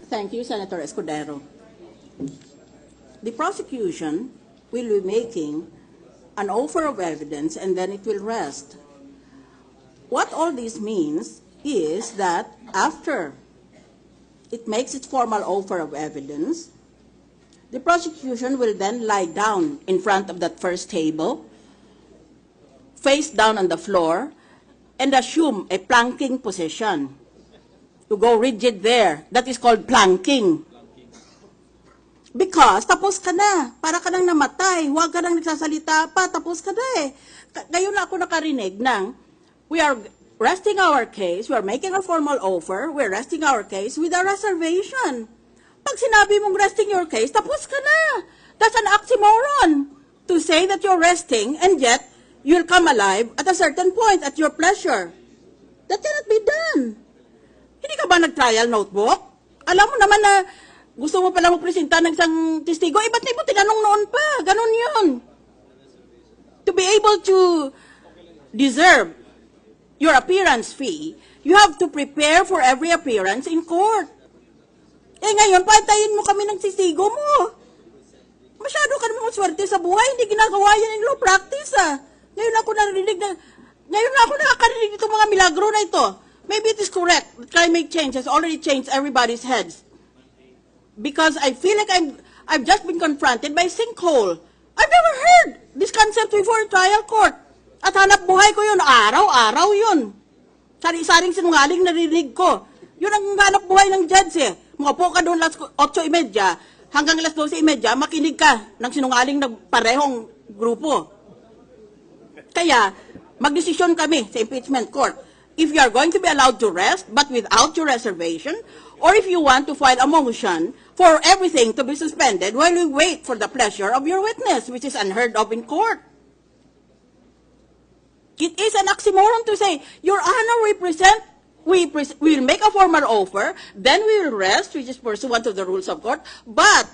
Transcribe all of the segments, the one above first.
Thank you, Senator Escudero. The prosecution will be making an offer of evidence and then it will rest. What all this means is that after it makes its formal offer of evidence, the prosecution will then lie down in front of that first table, face down on the floor, and assume a planking position. To go rigid there, that is called planking. Because tapos ka na, para ka nang namatay, huwag ka nang nagsasalita pa, tapos ka na eh. Ngayon na ako nakarinig ng, we are resting our case, we are making a formal offer, we are resting our case with a reservation. Pag sinabi mong resting your case, tapos ka na. That's an oxymoron to say that you're resting and yet you'll come alive at a certain point at your pleasure. That cannot be done. Hindi ka ba nag-trial notebook? Alam mo naman na gusto mo pala magpresenta ng isang testigo, ba't di mo tinanong noon pa? Ganon yun. To be able to deserve your appearance fee, you have to prepare for every appearance in court. Eh ngayon, paantayin mo kami ng testigo mo. Masyado ka naman swerte sa buhay, hindi ginagawa yan in law practice Ngayon ako nakakarinig itong mga milagro na ito. Maybe it is correct that climate change has already changed everybody's heads. Because I feel like I've just been confronted by a sinkhole. I've never heard this concept before in trial court. At hanap buhay ko yun, araw-araw yun. Sari-saring sinungaling narinig ko. Yun ang hanap buhay ng judge eh. Mukapo ka doon alas 8:30, hanggang alas 12:30, makinig ka ng sinungaling na parehong grupo. Kaya, magdesisyon kami sa impeachment court. If you are going to be allowed to rest, but without your reservation, or if you want to file a motion for everything to be suspended while we wait for the pleasure of your witness, which is unheard of in court. It is an oxymoron to say, Your Honor, we will make a formal offer, then we will rest, which is pursuant to the rules of court, but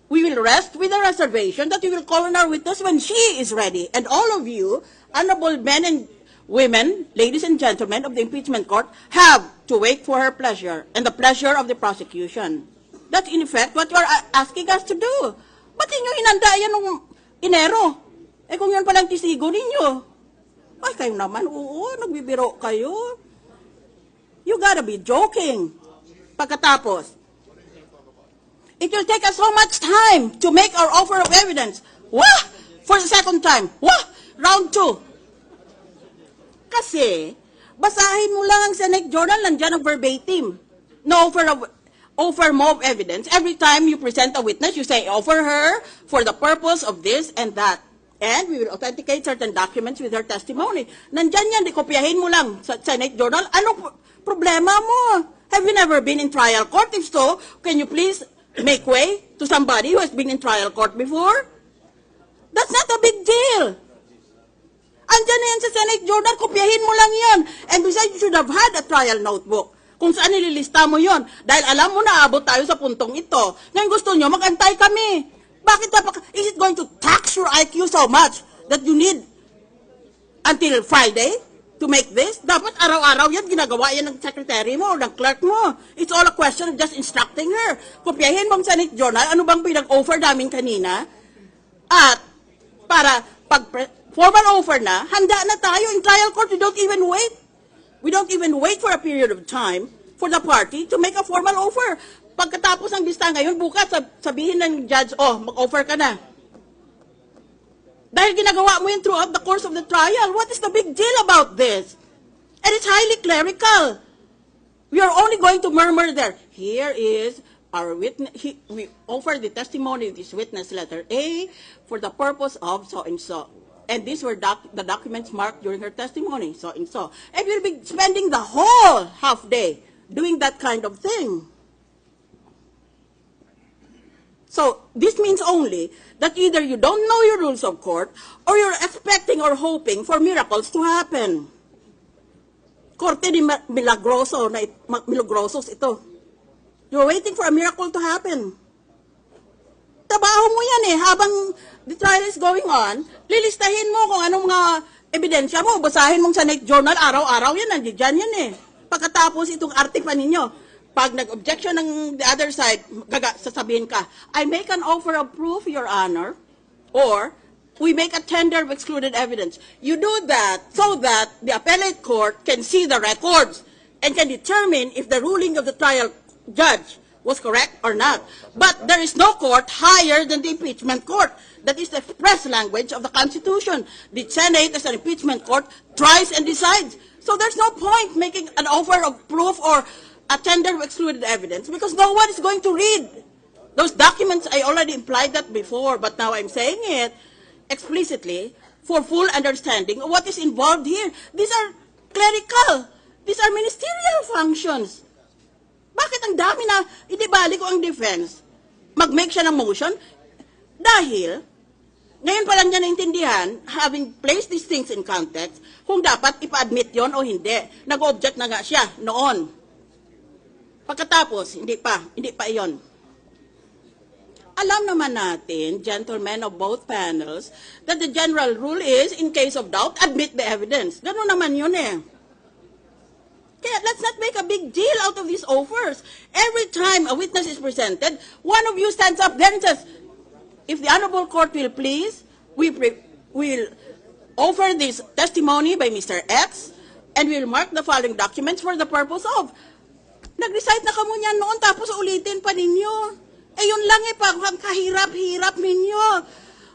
we will rest with a reservation that we will call on our witness when she is ready. And all of you, honorable men and women, ladies and gentlemen of the impeachment court, have to wait for her pleasure and the pleasure of the prosecution. That's in effect what you are asking us to do. Ba't inyo inanda yan nung Enero? Eh kung yan palang testigo ninyo. Ay kayo naman, oo, nagbibiro kayo. You gotta be joking. Pagkatapos, it will take us so much time to make our offer of evidence. Wah! For the second time. Wah! Round 2. Kasi, basahin mo lang ang Senate Journal, nandiyan ang verbatim. No offer mo of evidence. Every time you present a witness, you say, offer her for the purpose of this and that. And we will authenticate certain documents with her testimony. Nandiyan yan, kopyahin mo lang sa Senate Journal. Ano problema mo? Have you never been in trial court? If so, can you please make way to somebody who has been in trial court before? That's not a big deal. Andyan na yan sa Senate Journal, kopyahin mo lang yan. And besides, you should have had a trial notebook kung saan nililista mo yon. Dahil alam mo na abot tayo sa puntong ito. Ngayon gusto nyo, mag-antay kami. Bakit is it going to tax your IQ so much that you need until Friday to make this? Dapat araw-araw yan, ginagawa yan ng secretary mo o ng clerk mo. It's all a question of just instructing her. Kopyahin mo ang Senate Journal, ano bang pinag-offer namin kanina? At para formal offer na, handa na tayo in trial court. We don't even wait. We don't even wait for a period of time for the party to make a formal offer. Pagkatapos ng lista ngayon, bukas sabihin ng judge, mag-offer ka na. Dahil ginagawa mo yun throughout the course of the trial. What is the big deal about this? And it's highly clerical. We are only going to murmur there. Here is our witness. We offer the testimony of this witness, letter A, for the purpose of so and so. And these were the documents marked during her testimony, so and so. And we'll be spending the whole half day doing that kind of thing. So, this means only that either you don't know your rules of court or you're expecting or hoping for miracles to happen. Korte ni Milagrosos ito. You're waiting for a miracle to happen. Trabaho mo yan habang the trial is going on, lilistahin mo kung anong mga ebidensya mo, basahin mong Senate Journal, araw-araw yan, nandiyan yan Pagkatapos itong arte pa ninyo, Pag nag-objection ng the other side, sasabihin ka, I make an offer of proof, Your Honor, or we make a tender of excluded evidence. You do that so that the appellate court can see the records and can determine if the ruling of the trial judge was correct or not. But there is no court higher than the impeachment court. That is the express language of the Constitution. The Senate, as an impeachment court, tries and decides. So there's no point making an offer of proof or a tender of excluded evidence because no one is going to read those documents. I already implied that before, but now I'm saying it explicitly for full understanding of what is involved here. These are clerical. These are ministerial functions. Bakit ang dami na idibali ko ang defense? Mag-make siya ng motion? Dahil, ngayon pa lang niya naintindihan, having placed these things in context, kung dapat ipa-admit yon o hindi. Nag-object na nga siya noon. Pagkatapos, hindi pa iyon. Alam naman natin, gentlemen of both panels, that the general rule is, in case of doubt, admit the evidence. Ganun naman yun eh. Kaya let's not make a big deal out of these offers. Every time a witness is presented, one of you stands up there and says, if the honorable court will please, we'll offer this testimony by Mr. X, and we'll mark the following documents for the purpose of. Nag-recite na kamo niyan noon, tapos ulitin pa ninyo. Eh, yun lang eh, pag kahirap-hirap ninyo.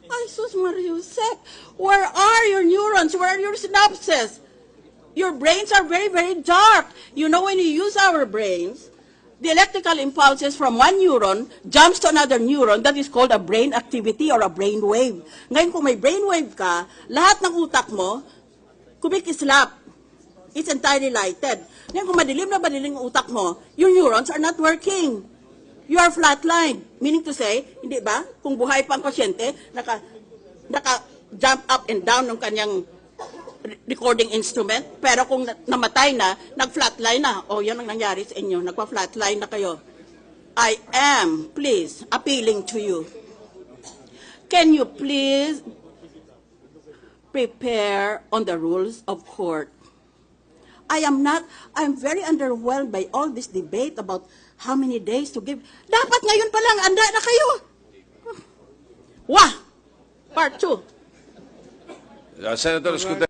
Ay, sus Mariusek, where are your neurons? Where are your synapses? Your brains are very, very dark. You know, when you use our brains, the electrical impulses from one neuron jumps to another neuron. That is called a brain activity or a brain wave. Ngayon, kung may brain wave ka, lahat ng utak mo, kumikislap. It's entirely lighted. Ngayon, kung madilim ang utak mo, your neurons are not working. You are flatlined. Meaning to say, hindi ba? Kung buhay pa ang pasyente, naka-jump up and down ng kanyang recording instrument. Pero kung namatay na, nag-flatline na. O, yan ang nangyari sa inyo. Nagpa-flatline na kayo. I am, please, appealing to you. Can you please prepare on the rules of court? I'm very underwhelmed by all this debate about how many days to give. Dapat ngayon pa lang, anda na kayo. Wah! Part 2. Senator Escudero.